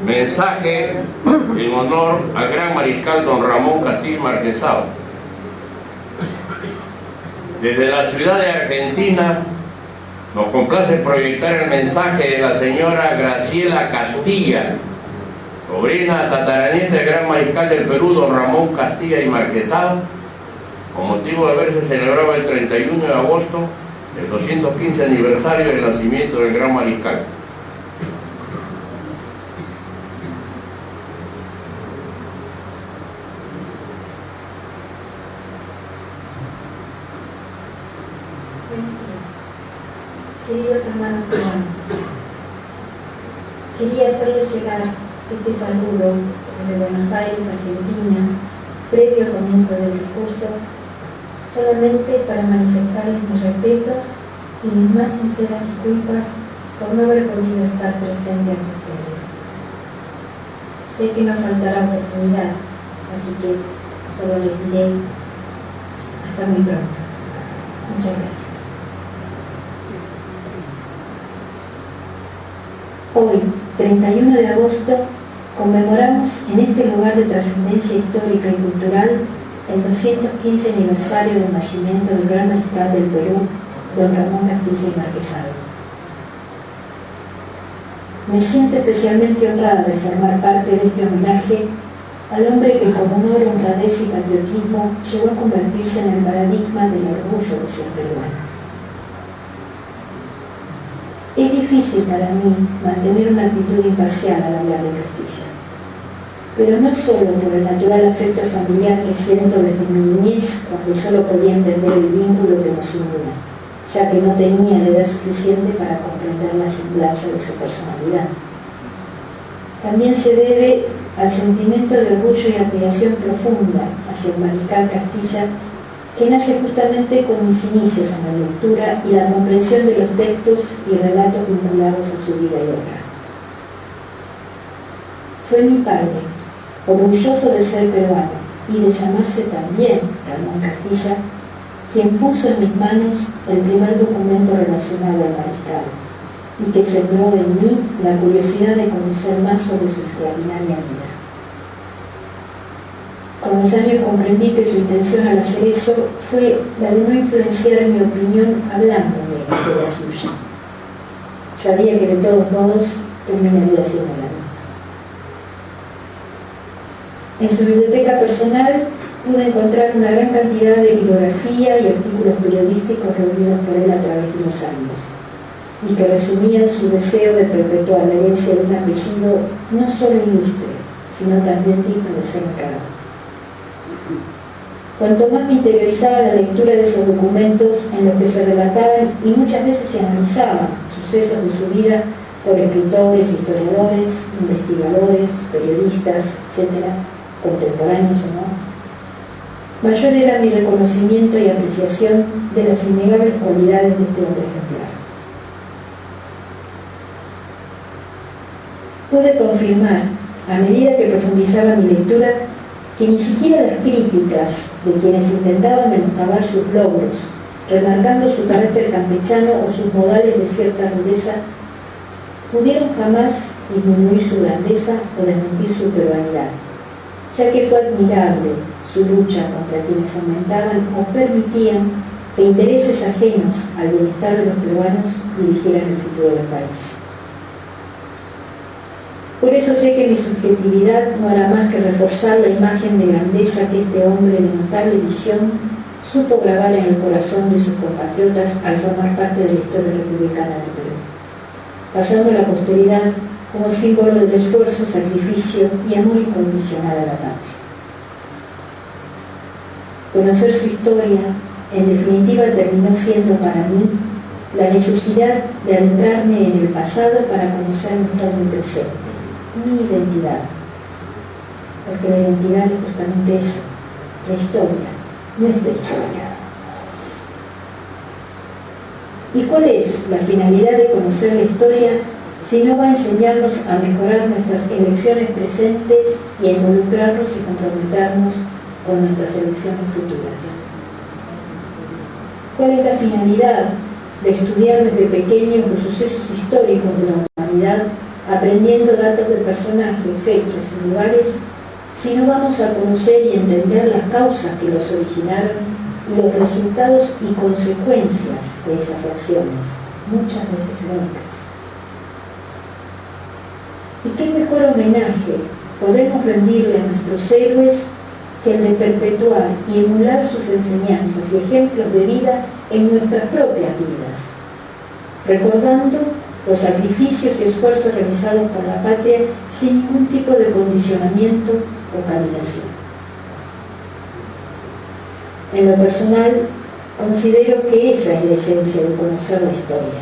Mensaje en honor al gran mariscal don Ramón Castilla y Marquesado. Desde la ciudad de Argentina nos complace proyectar el mensaje de la señora Graciela Castilla, sobrina tataranieta del gran mariscal del Perú don Ramón Castilla y Marquesado, con motivo de haberse celebrado el 31 de agosto el 215 aniversario del nacimiento del gran mariscal. Queridos hermanos peruanos, quería hacerles llegar este saludo desde Buenos Aires, Argentina, previo al comienzo del discurso, solamente para manifestarles mis respetos y mis más sinceras disculpas por no haber podido estar presente ante ustedes. Sé que nos faltará oportunidad, así que solo les diré hasta muy pronto. Muchas gracias. Hoy, 31 de agosto, conmemoramos en este lugar de trascendencia histórica y cultural el 215 aniversario del nacimiento del gran mariscal del Perú, don Ramón Castilla y Marquesado. Me siento especialmente honrada de formar parte de este homenaje al hombre que con honor, honradez y patriotismo llegó a convertirse en el paradigma del orgullo de ser peruano. Es difícil para mí mantener una actitud imparcial al hablar de Castilla, pero no solo por el natural afecto familiar que siento desde mi niñez, cuando solo podía entender el vínculo que nos unía, ya que no tenía la edad suficiente para comprender la semblanza de su personalidad. También se debe al sentimiento de orgullo y admiración profunda hacia el mariscal Castilla, que nace justamente con mis inicios en la lectura y la comprensión de los textos y relatos vinculados a su vida y obra. Fue mi padre, orgulloso de ser peruano y de llamarse también Ramón Castilla, quien puso en mis manos el primer documento relacionado al mariscal y que sembró en mí la curiosidad de conocer más sobre su extraordinaria vida. Con los años comprendí que su intención al hacer eso fue la de no influenciar mi opinión hablándome de la suya. Sabía que de todos modos terminaría siendo la misma. En su biblioteca personal pude encontrar una gran cantidad de bibliografía y artículos periodísticos reunidos por él a través de los años, y que resumían su deseo de perpetuar la herencia de un apellido no solo ilustre, sino también digno de ser honrado. Cuanto más me interesaba la lectura de esos documentos en los que se relataban y muchas veces se analizaban sucesos de su vida por escritores, historiadores, investigadores, periodistas, etc., contemporáneos o no, mayor era mi reconocimiento y apreciación de las innegables cualidades de este hombre ejemplar. Pude confirmar, a medida que profundizaba mi lectura, que ni siquiera las críticas de quienes intentaban menoscabar sus logros, remarcando su carácter campechano o sus modales de cierta rudeza, pudieron jamás disminuir su grandeza o desmentir su peruanidad, ya que fue admirable su lucha contra quienes fomentaban o permitían que intereses ajenos al bienestar de los peruanos dirigieran el futuro del país. Por eso sé que mi subjetividad no hará más que reforzar la imagen de grandeza que este hombre de notable visión supo grabar en el corazón de sus compatriotas al formar parte de la historia republicana del Perú, pasando a la posteridad como símbolo del esfuerzo, sacrificio y amor incondicional a la patria. Conocer su historia, en definitiva, terminó siendo para mí la necesidad de adentrarme en el pasado para conocer mejor mi presente, mi identidad, porque la identidad es justamente eso, la historia, nuestra historia. ¿Y cuál es la finalidad de conocer la historia si no va a enseñarnos a mejorar nuestras elecciones presentes y a involucrarnos y comprometernos con nuestras elecciones futuras? ¿Cuál es la finalidad de estudiar desde pequeños los sucesos históricos de la humanidad aprendiendo datos de personajes, fechas y lugares, si no vamos a conocer y entender las causas que los originaron y los resultados y consecuencias de esas acciones, muchas veces heroicas? ¿Y qué mejor homenaje podemos rendirle a nuestros héroes que el de perpetuar y emular sus enseñanzas y ejemplos de vida en nuestras propias vidas, recordando los sacrificios y esfuerzos realizados por la patria sin ningún tipo de condicionamiento o cavilación? En lo personal, considero que esa es la esencia de conocer la historia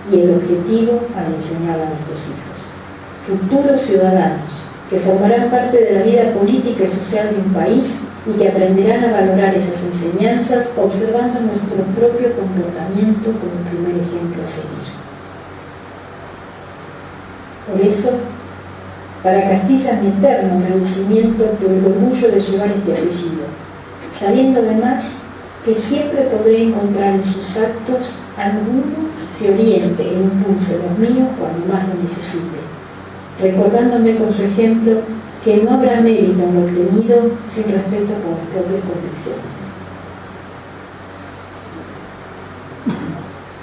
y el objetivo al enseñar a nuestros hijos, futuros ciudadanos que formarán parte de la vida política y social de un país y que aprenderán a valorar esas enseñanzas observando nuestro propio comportamiento como primer ejemplo a seguir. Por eso, para Castilla es mi eterno agradecimiento por el orgullo de llevar este apellido, sabiendo además que siempre podré encontrar en sus actos alguno que oriente e impulse los míos cuando más lo necesite, recordándome con su ejemplo que no habrá mérito en lo obtenido sin respeto por las propias convicciones.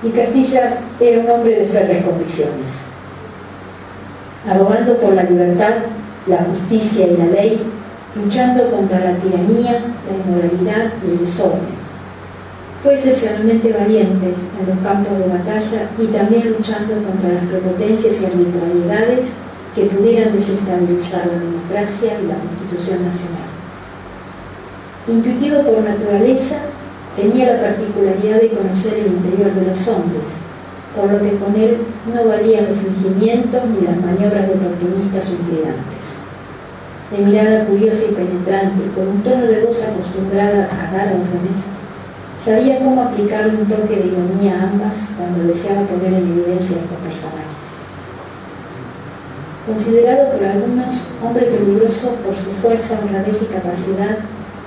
Y Castilla era un hombre de férreas convicciones, abogando por la libertad, la justicia y la ley, luchando contra la tiranía, la inmoralidad y el desorden. Fue excepcionalmente valiente en los campos de batalla y también luchando contra las prepotencias y arbitrariedades que pudieran desestabilizar la democracia y la Constitución Nacional. Intuitivo por naturaleza, tenía la particularidad de conocer el interior de los hombres, por lo que con él no valían los fingimientos ni las maniobras de oportunistas o intrigantes. De mirada curiosa y penetrante, con un tono de voz acostumbrada a dar órdenes, sabía cómo aplicarle un toque de ironía a ambas cuando deseaba poner en evidencia a estos personajes. Considerado por algunos hombre peligroso por su fuerza, honradez y capacidad,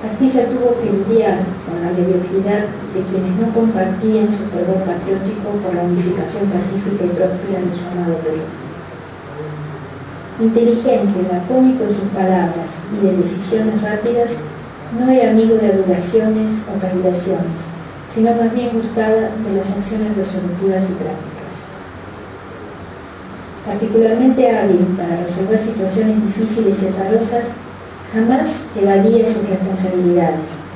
Castilla tuvo que lidiar con la mediocridad de quienes no compartían su fervor patriótico por la unificación pacífica y próspera de su amado Perú. Inteligente, lacónico en sus palabras y de decisiones rápidas, no era amigo de adulaciones o cavilaciones, sino más bien gustaba de las acciones resolutivas y prácticas. Particularmente hábil para resolver situaciones difíciles y azarosas, jamás evadía sus responsabilidades.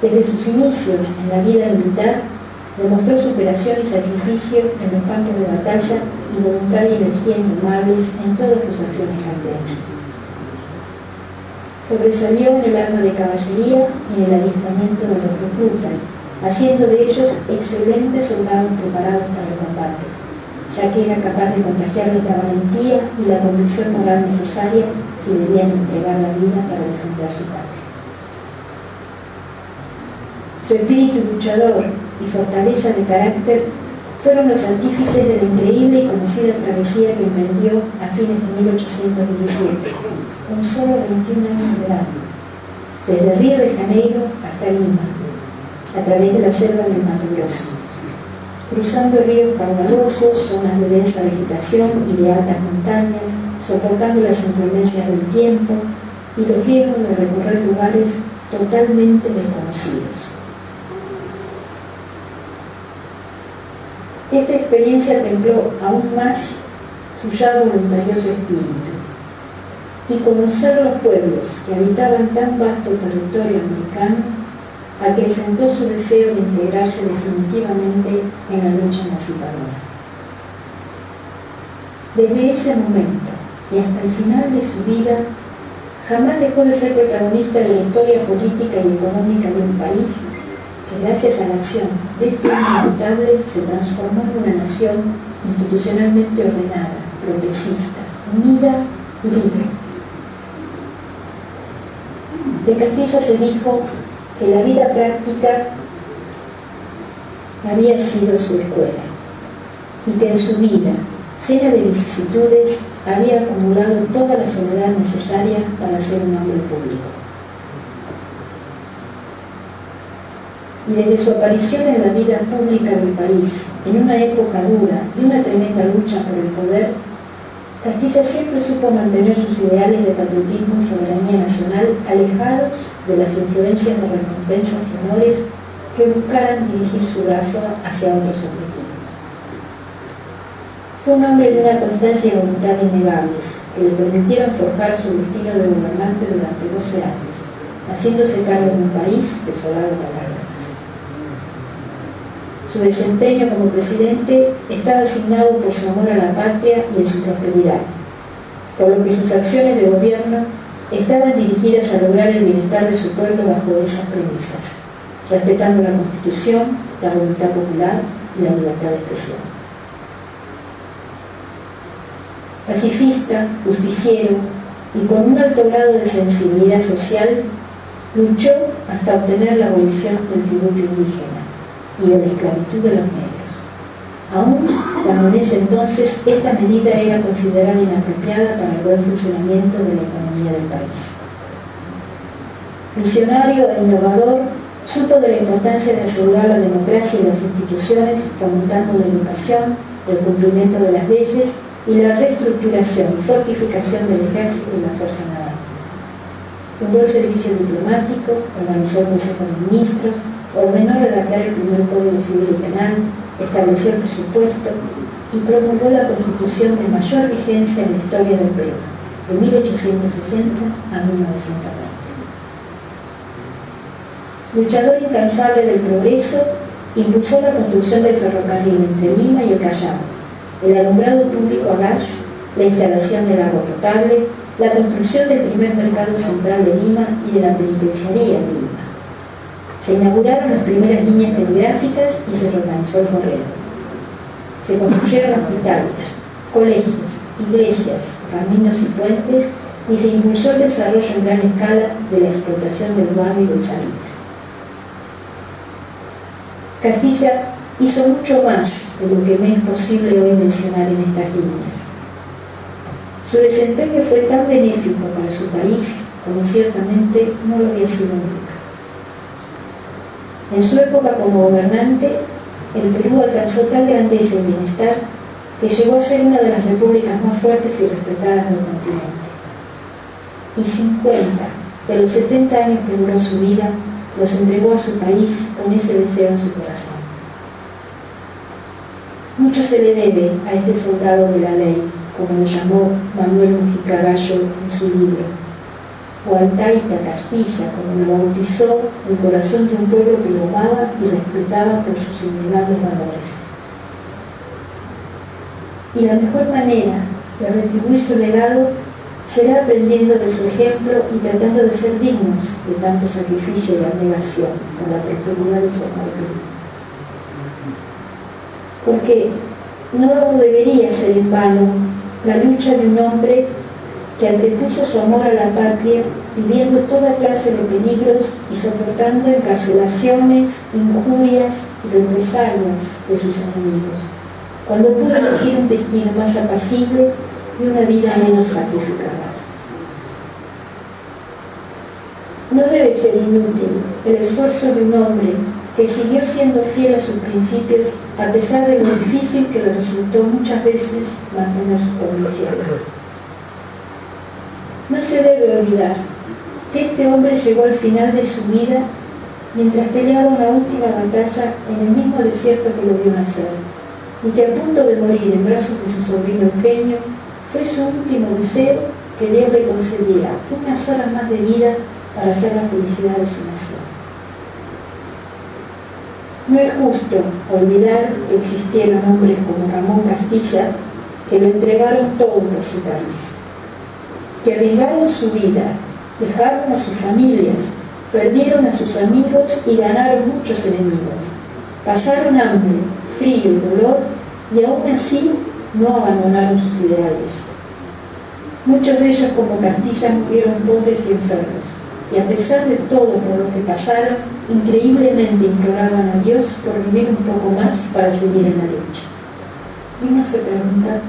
Desde sus inicios en la vida militar, demostró superación y sacrificio en los campos de batalla y voluntad y energía indomables en todas sus acciones castrenses. Sobresalió en el arma de caballería y en el adiestramiento de los reclutas, haciendo de ellos excelentes soldados preparados para el combate, ya que era capaz de contagiarles la valentía y la convicción moral necesaria si debían entregar la vida para defender su patria. Su espíritu luchador y fortaleza de carácter fueron los artífices de la increíble y conocida travesía que emprendió a fines de 1817, con solo 21 años de edad, desde Río de Janeiro hasta Lima, a través de la selva del Mato Grosso, cruzando ríos caudalosos, zonas de densa vegetación y de altas montañas, soportando las inclemencias del tiempo y los riesgos de recorrer lugares totalmente desconocidos. Esta experiencia templó aún más su ya voluntarioso espíritu, y conocer los pueblos que habitaban tan vasto territorio americano acrecentó su deseo de integrarse definitivamente en la lucha emancipadora. Desde ese momento y hasta el final de su vida, jamás dejó de ser protagonista de la historia política y económica de un país que, gracias a la acción de este hombre notable, se transformó en una nación institucionalmente ordenada, progresista, unida y libre. De Castilla se dijo que la vida práctica había sido su escuela y que en su vida, llena de vicisitudes, había acumulado toda la soledad necesaria para ser un hombre público. Y desde su aparición en la vida pública del país, en una época dura y una tremenda lucha por el poder, Castilla siempre supo mantener sus ideales de patriotismo y soberanía nacional alejados de las influencias de recompensas y honores que buscaran dirigir su brazo hacia otros objetivos. Fue un hombre de una constancia y voluntad innegables, que le permitieron forjar su destino de gobernante durante 12 años, haciéndose cargo de un país desolado por las guerras. Su desempeño como presidente estaba asignado por su amor a la patria y en su prosperidad, por lo que sus acciones de gobierno estaban dirigidas a lograr el bienestar de su pueblo bajo esas premisas, respetando la Constitución, la voluntad popular y la libertad de expresión. Pacifista, justiciero y con un alto grado de sensibilidad social, luchó hasta obtener la abolición del tributo indígena y de la esclavitud de los negros, aun cuando en ese entonces esta medida era considerada inapropiada para el buen funcionamiento de la economía del país. Visionario e innovador, supo de la importancia de asegurar la democracia y las instituciones, fomentando la educación, el cumplimiento de las leyes y la reestructuración y fortificación del ejército y la fuerza naval. Fundó el servicio diplomático, organizó el Consejo de Ministros, ordenó redactar el primer Código Civil y Penal, estableció el presupuesto y promulgó la Constitución de mayor vigencia en la historia del Perú, de 1860 a 1920. Luchador incansable del progreso, impulsó la construcción del ferrocarril entre Lima y el Callao, el alumbrado público a gas, la instalación del agua potable, la construcción del primer mercado central de Lima y de la penitenciaría de Lima. Se inauguraron las primeras líneas telegráficas y se reorganizó el correo. Se construyeron hospitales, colegios, iglesias, caminos y puentes y se impulsó el desarrollo en gran escala de la explotación del barro y del salitre. Castilla hizo mucho más de lo que me es posible hoy mencionar en estas líneas. Su desempeño fue tan benéfico para su país como ciertamente no lo había sido nunca. En su época como gobernante, el Perú alcanzó tal grandeza y bienestar que llegó a ser una de las repúblicas más fuertes y respetadas del continente. Y 50 de los 70 años que duró su vida los entregó a su país con ese deseo en su corazón. Mucho se le debe a este soldado de la ley, como lo llamó Manuel Mujica Gallo en su libro, o al Taita Castilla, como lo bautizó el corazón de un pueblo que lo amaba y respetaba por sus innegables valores. Y la mejor manera de retribuir su legado será aprendiendo de su ejemplo y tratando de ser dignos de tanto sacrificio y abnegación por la prosperidad de su amado Perú. Porque no debería ser en vano la lucha de un hombre que antepuso su amor a la patria, viviendo toda clase de peligros y soportando encarcelaciones, injurias y represalias de sus enemigos, cuando pudo elegir un destino más apacible y una vida menos sacrificada. No debe ser inútil el esfuerzo de un hombre que siguió siendo fiel a sus principios a pesar de lo difícil que le resultó muchas veces mantener sus convicciones. No se debe olvidar que este hombre llegó al final de su vida mientras peleaba una última batalla en el mismo desierto que lo vio nacer, y que a punto de morir en brazos de su sobrino Eugenio, fue su último deseo que Dios le concediera unas horas más de vida para hacer la felicidad de su nación. No es justo olvidar que existieron hombres como Ramón Castilla que lo entregaron todo por su país, que arriesgaron su vida, dejaron a sus familias, perdieron a sus amigos y ganaron muchos enemigos, pasaron hambre, frío y dolor y aún así no abandonaron sus ideales. Muchos de ellos, como Castilla, murieron pobres y enfermos, y a pesar de todo por lo que pasaron, increíblemente imploraban a Dios por vivir un poco más para seguir en la lucha. Y uno se pregunta,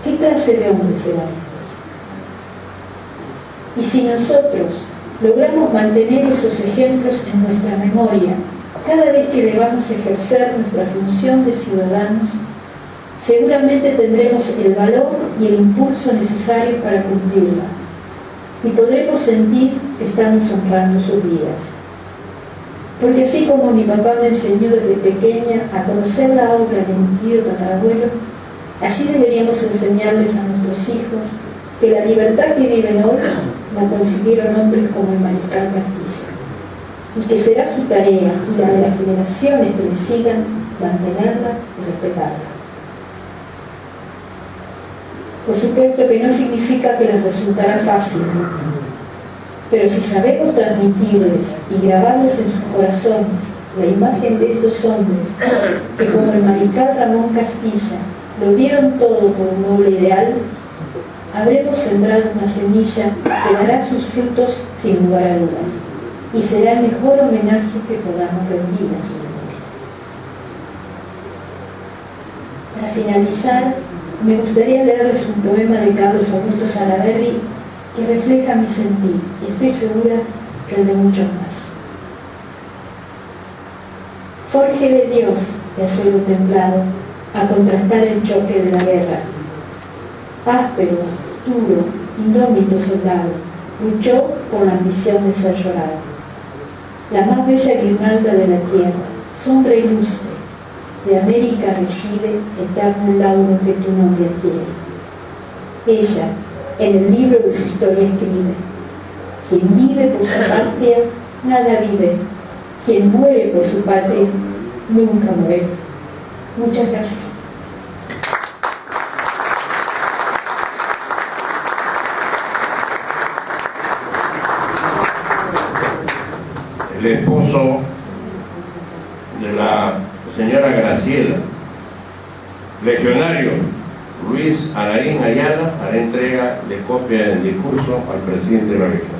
¿qué clase de hombres serán estos? Y si nosotros logramos mantener esos ejemplos en nuestra memoria cada vez que debamos ejercer nuestra función de ciudadanos, seguramente tendremos el valor y el impulso necesarios para cumplirla, y podremos sentir que estamos honrando sus vidas. Porque así como mi papá me enseñó desde pequeña a conocer la obra de mi tío tatarabuelo, así deberíamos enseñarles a nuestros hijos que la libertad que viven hoy la consiguieron hombres como el Mariscal Castilla, y que será su tarea y la de las generaciones que le sigan mantenerla y respetarla. Por supuesto que no significa que les resultará fácil, pero si sabemos transmitirles y grabarles en sus corazones la imagen de estos hombres que, como el Mariscal Ramón Castilla, lo dieron todo por un noble ideal, habremos sembrado una semilla que dará sus frutos sin lugar a dudas, y será el mejor homenaje que podamos rendir a su memoria. Para finalizar, me gustaría leerles un poema de Carlos Augusto Salaverry que refleja mi sentir, y estoy segura que el de muchos más. Fórjele Dios de acero templado a contrastar el choque de la guerra. Áspero, duro, indómito soldado, luchó por la ambición de ser llorado. La más bella guirnalda de la tierra, sombra ilustre, de América recibe eterno el lauro que tu nombre adquiere. Ella, en el libro de su historia escribe: quien vive por su patria, nada vive. Quien muere por su patria, nunca muere. Muchas gracias. El esposo de la señora Graciela, legionario Luis Alain Ayala, hará entrega de copia del discurso al presidente de la Región.